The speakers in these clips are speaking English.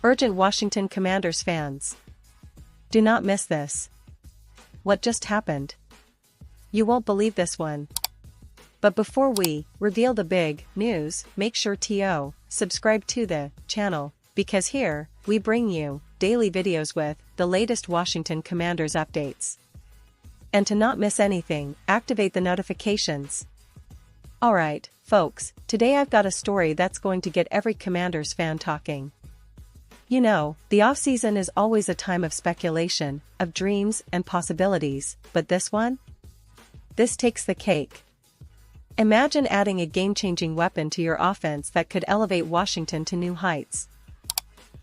Urgent Washington Commanders fans. Do not miss this. What just happened? You won't believe this one. But before we reveal the big news, make sure to subscribe to the channel, because here, we bring you daily videos with the latest Washington Commanders updates. And to not miss anything, activate the notifications. Alright, folks, today I've got a story that's going to get every Commanders fan talking. You know, the offseason is always a time of speculation, of dreams and possibilities, but this one? This takes the cake. Imagine adding a game-changing weapon to your offense that could elevate Washington to new heights.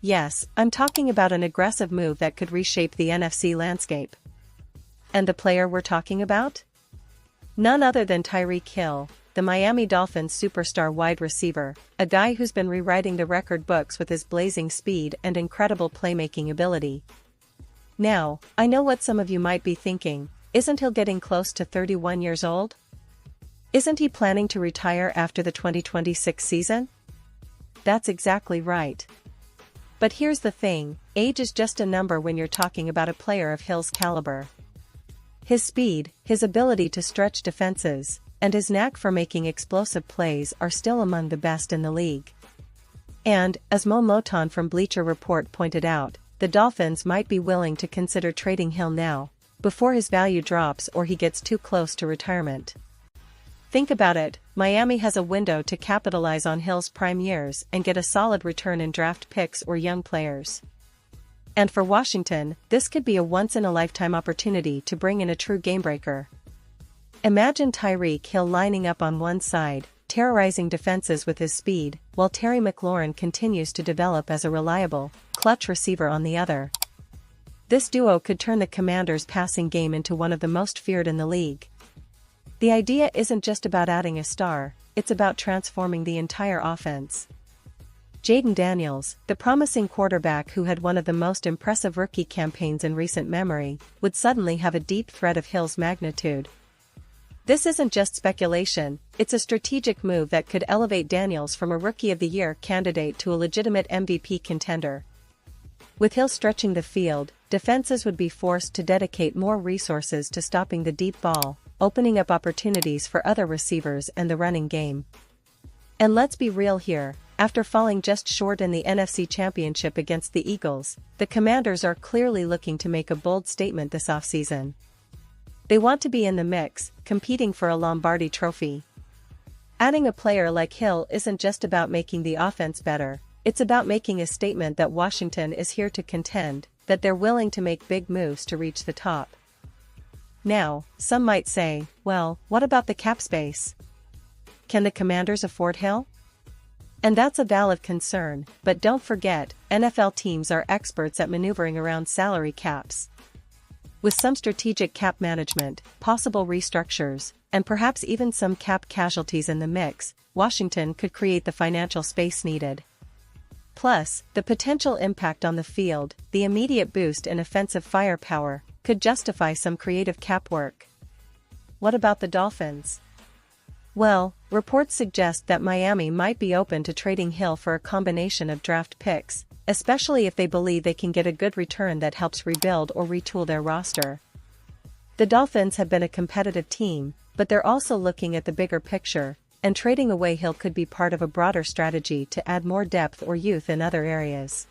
Yes, I'm talking about an aggressive move that could reshape the NFC landscape. And the player we're talking about? None other than Tyreek Hill, the Miami Dolphins superstar wide receiver, a guy who's been rewriting the record books with his blazing speed and incredible playmaking ability. Now, I know what some of you might be thinking, isn't he getting close to 31 years old? Isn't he planning to retire after the 2026 season? That's exactly right. But here's the thing, age is just a number when you're talking about a player of Hill's caliber. His speed, his ability to stretch defenses, and his knack for making explosive plays are still among the best in the league. And, as Mo Moton from Bleacher Report pointed out, the Dolphins might be willing to consider trading Hill now, before his value drops or he gets too close to retirement. Think about it, Miami has a window to capitalize on Hill's prime years and get a solid return in draft picks or young players. And for Washington, this could be a once-in-a-lifetime opportunity to bring in a true gamebreaker. Imagine Tyreek Hill lining up on one side, terrorizing defenses with his speed, while Terry McLaurin continues to develop as a reliable, clutch receiver on the other. This duo could turn the Commanders' passing game into one of the most feared in the league. The idea isn't just about adding a star, it's about transforming the entire offense. Jayden Daniels, the promising quarterback who had one of the most impressive rookie campaigns in recent memory, would suddenly have a deep threat of Hill's magnitude. This isn't just speculation, it's a strategic move that could elevate Daniels from a Rookie of the Year candidate to a legitimate MVP contender. With Hill stretching the field, defenses would be forced to dedicate more resources to stopping the deep ball, opening up opportunities for other receivers and the running game. And let's be real here, after falling just short in the NFC Championship against the Eagles, the Commanders are clearly looking to make a bold statement this offseason. They want to be in the mix, competing for a Lombardi trophy. Adding a player like Hill isn't just about making the offense better, it's about making a statement that Washington is here to contend, that they're willing to make big moves to reach the top. Now, some might say, well, what about the cap space? Can the Commanders afford Hill? And that's a valid concern, but don't forget, NFL teams are experts at maneuvering around salary caps. With some strategic cap management, possible restructures, and perhaps even some cap casualties in the mix, Washington could create the financial space needed. Plus, the potential impact on the field, the immediate boost in offensive firepower, could justify some creative cap work. What about the Dolphins? Well, reports suggest that Miami might be open to trading Hill for a combination of draft picks, especially if they believe they can get a good return that helps rebuild or retool their roster. The Dolphins have been a competitive team, but they're also looking at the bigger picture, and trading away Hill could be part of a broader strategy to add more depth or youth in other areas.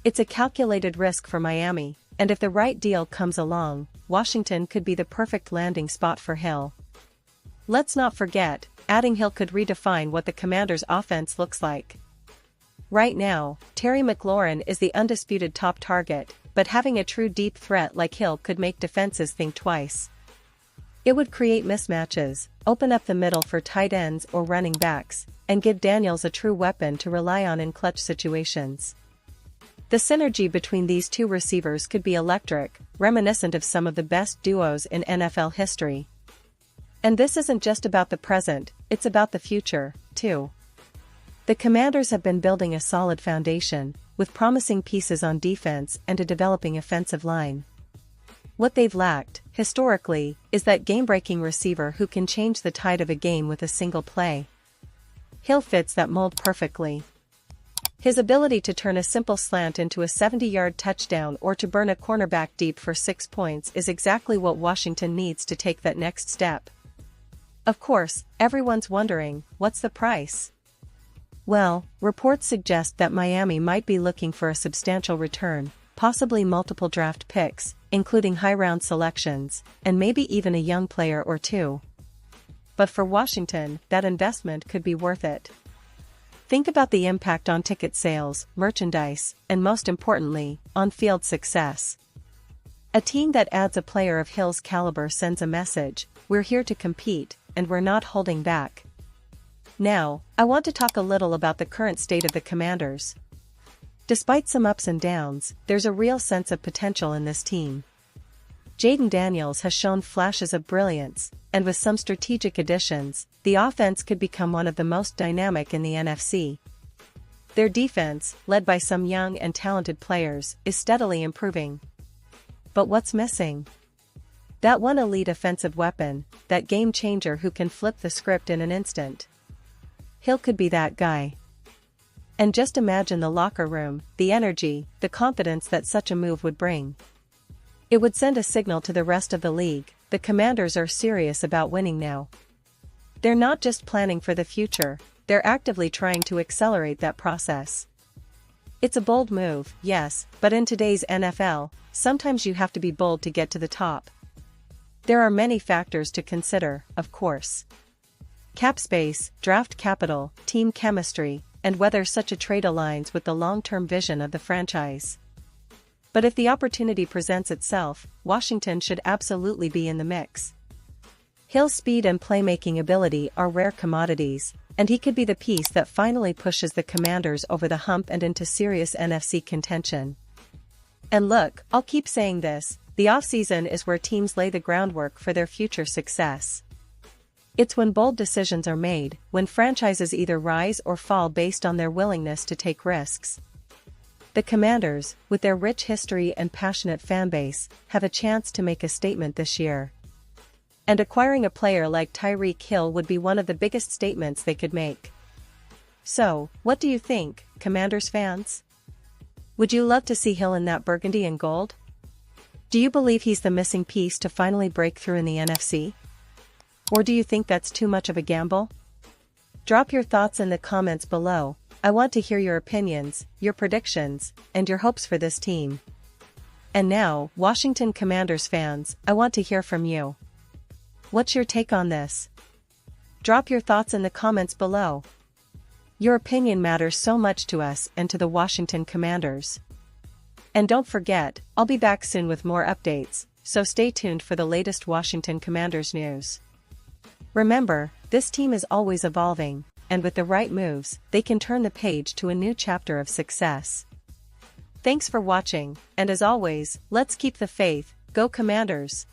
It's a calculated risk for Miami, and if the right deal comes along, Washington could be the perfect landing spot for Hill. Let's not forget, adding Hill could redefine what the Commanders' offense looks like. Right now, Terry McLaurin is the undisputed top target, but having a true deep threat like Hill could make defenses think twice. It would create mismatches, open up the middle for tight ends or running backs, and give Daniels a true weapon to rely on in clutch situations. The synergy between these two receivers could be electric, reminiscent of some of the best duos in NFL history. And this isn't just about the present, it's about the future, too. The Commanders have been building a solid foundation, with promising pieces on defense and a developing offensive line. What they've lacked, historically, is that game-breaking receiver who can change the tide of a game with a single play. Hill fits that mold perfectly. His ability to turn a simple slant into a 70-yard touchdown or to burn a cornerback deep for 6 points is exactly what Washington needs to take that next step. Of course, everyone's wondering, what's the price? Well, reports suggest that Miami might be looking for a substantial return, possibly multiple draft picks, including high-round selections, and maybe even a young player or two. But for Washington, that investment could be worth it. Think about the impact on ticket sales, merchandise, and most importantly, on-field success. A team that adds a player of Hill's caliber sends a message: we're here to compete, and we're not holding back. Now, I want to talk a little about the current state of the Commanders. Despite some ups and downs, there's a real sense of potential in this team. Jaden Daniels has shown flashes of brilliance, and with some strategic additions, the offense could become one of the most dynamic in the NFC. Their defense, led by some young and talented players, is steadily improving. But what's missing? That one elite offensive weapon, that game changer who can flip the script in an instant. Hill could be that guy. And just imagine the locker room, the energy, the confidence that such a move would bring. It would send a signal to the rest of the league: the Commanders are serious about winning now. They're not just planning for the future, they're actively trying to accelerate that process. It's a bold move, yes, but in today's NFL, sometimes you have to be bold to get to the top. There are many factors to consider, of course. Cap space, draft capital, team chemistry, and whether such a trade aligns with the long-term vision of the franchise. But if the opportunity presents itself, Washington should absolutely be in the mix. Hill's speed and playmaking ability are rare commodities, and he could be the piece that finally pushes the Commanders over the hump and into serious NFC contention. And look, I'll keep saying this, the offseason is where teams lay the groundwork for their future success. It's when bold decisions are made, when franchises either rise or fall based on their willingness to take risks. The Commanders, with their rich history and passionate fanbase, have a chance to make a statement this year. And acquiring a player like Tyreek Hill would be one of the biggest statements they could make. So, what do you think, Commanders fans? Would you love to see Hill in that burgundy and gold? Do you believe he's the missing piece to finally break through in the NFC? Or do you think that's too much of a gamble? Drop your thoughts in the comments below. I want to hear your opinions, your predictions, and your hopes for this team. And now, Washington Commanders fans, I want to hear from you. What's your take on this? Drop your thoughts in the comments below. Your opinion matters so much to us and to the Washington Commanders. And don't forget, I'll be back soon with more updates, so stay tuned for the latest Washington Commanders news. Remember, this team is always evolving, and with the right moves, they can turn the page to a new chapter of success. Thanks for watching, and as always, let's keep the faith. Go Commanders!